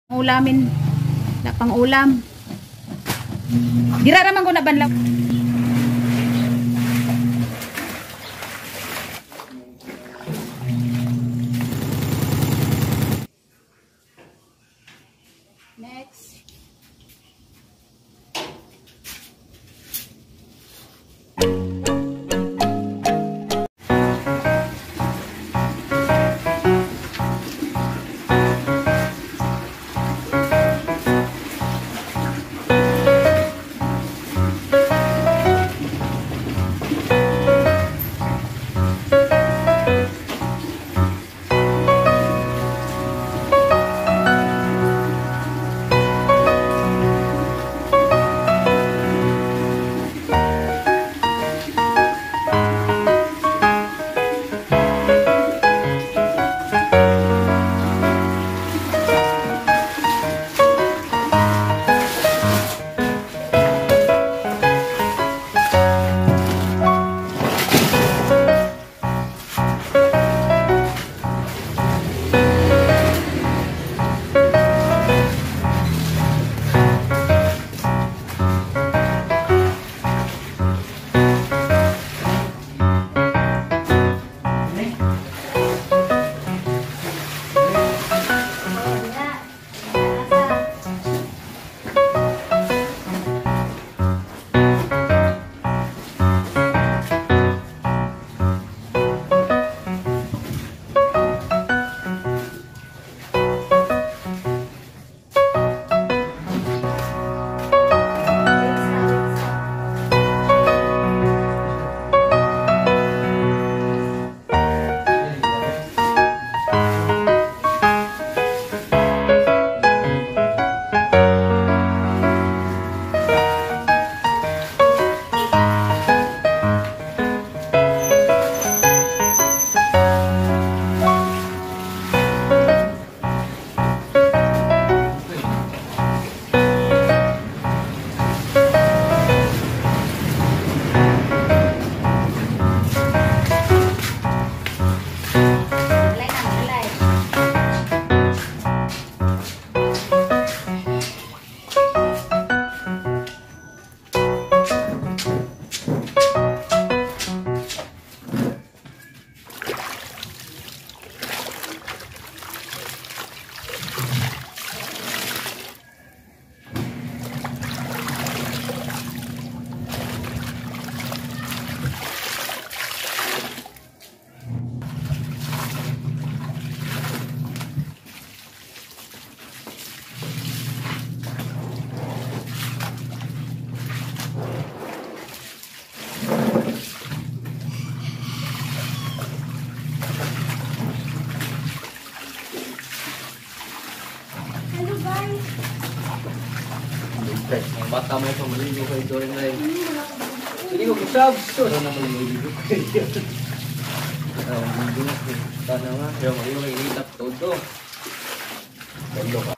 Ulamin. Na pang ulam. Dira naman ko na banlaw. Next. Ang bata mo ito, maligo kayo ito rin rin. Hindi ko kusab. Ano na maligo kayo. Ang maligo na. Sana nga. Pero maligo kayo itap todo. Gando ka.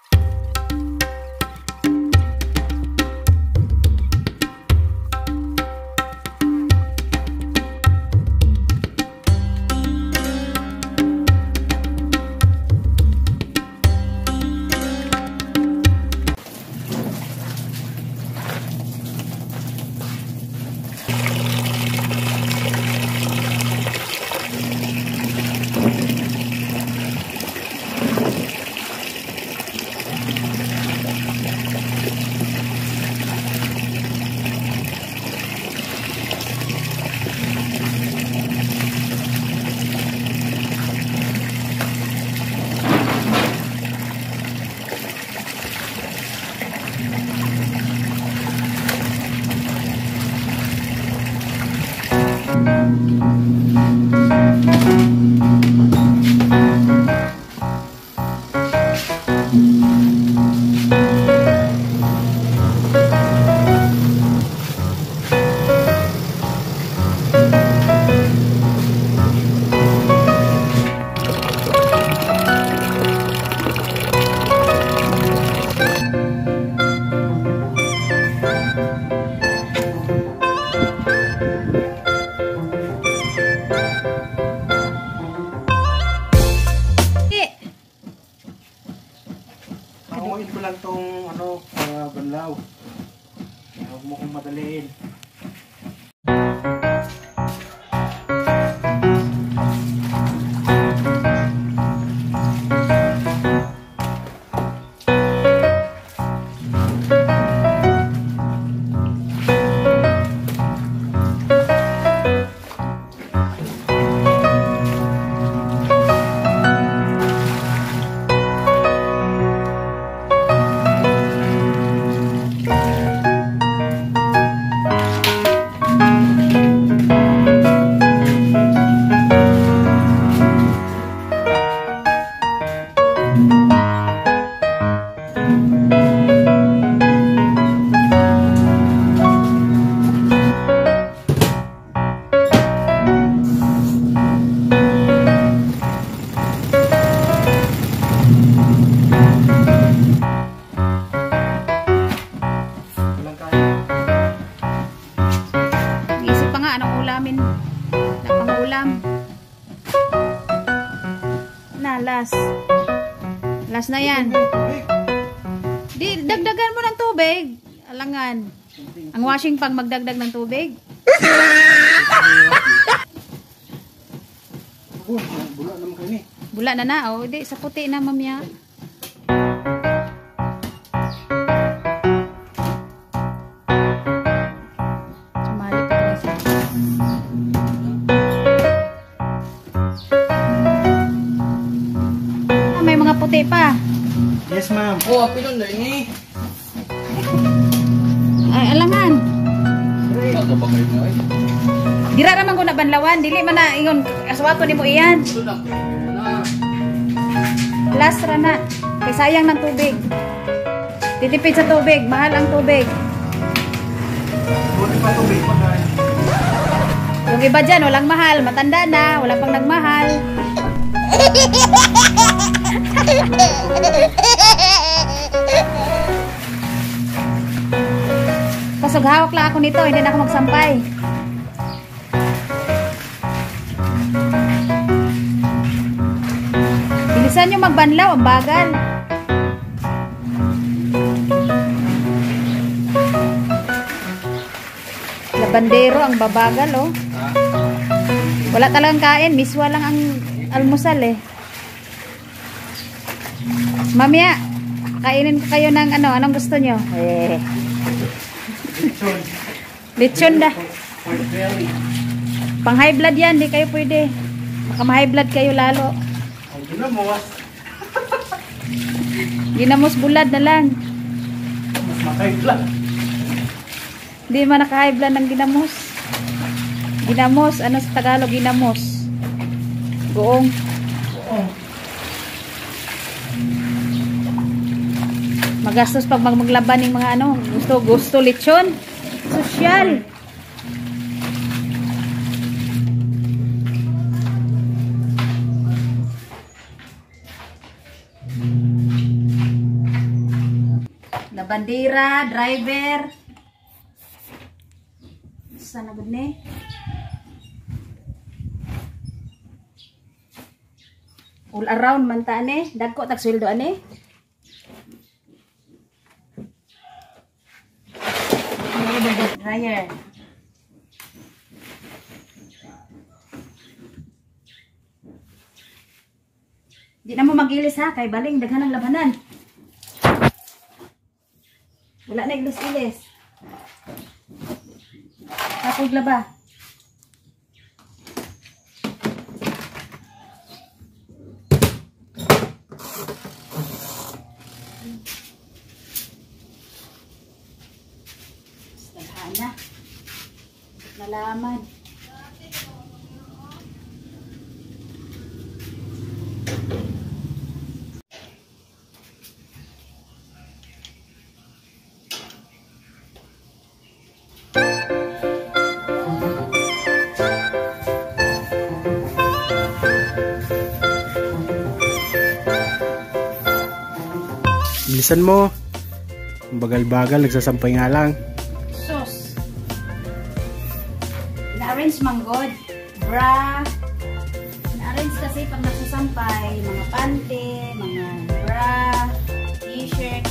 Tumuin ko lang tong ano, banlaw. Huwag mo kong madaliin. Isip pa nga, anong ulamin? Napangulam. Na, last. Last na yan. Di, dagdagan mo ng tubig. Alangan. Ang washing pang magdagdag ng tubig. Bula naman kayo ni. Bula na na. O, di, sa puti na, mamya. Sumali pa rin siya. Ah, may mga puti pa. Yes, ma'am. Oh, pinon na ini. Ay, alangan. Bago ba kayo na eh? Dira naman ko na banlawan. Dili man na ingon aswato nimo iyan. Ito lang. Na. Last ra na. Kay sayang ng tubig. Titipid sa tubig. Mahal ang tubig. Buti pa tubig pa kayo. Yung iba dyan, walang mahal. Matanda na. Wala pang nagmahal. Pasog hawak lang ako nito. Hindi na ako magsampay. Bilisan nyo magbanlaw. Ang bagal. Labandero ang babagal, oh. Wala talagang kain. Miswa lang ang almusal, eh. Mamaya, kainin ko kayo ng ano. Anong gusto nyo? Eh. Lechon dah. Pang high blood yan. Di kayo pwede. Baka ma-high blood kayo lalo. Ang ginamos. Ginamos bulad na lang. Mas makaibla. Di man naka-high blood ng ginamos. Ginamos. Ano sa Tagalog? Ginamos. Goong. Magastos pag maglaban ng mga ano. Gusto lechon. Sosyal. Labandera, driver. Sana gud ni? All around man ta ani, dagko tag sweldo ani. Dryer. Di na mo magilis ha, kay baling daghan ang labanan. Wala na ilis-ilis. Tapos laba. Stalhana. Nalaman. Bilisan mo. Bagal-bagal, nagsasampay nga lang. Sauce. Na-arrange manggod. Bra. Na-arrange kasi pag nagsasampay, mga pante, mga bra, t-shirt.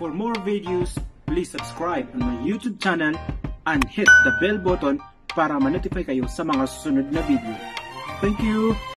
For more videos, please subscribe on my YouTube channel and hit the bell button para ma-notify kayo sa mga susunod na video. Thank you!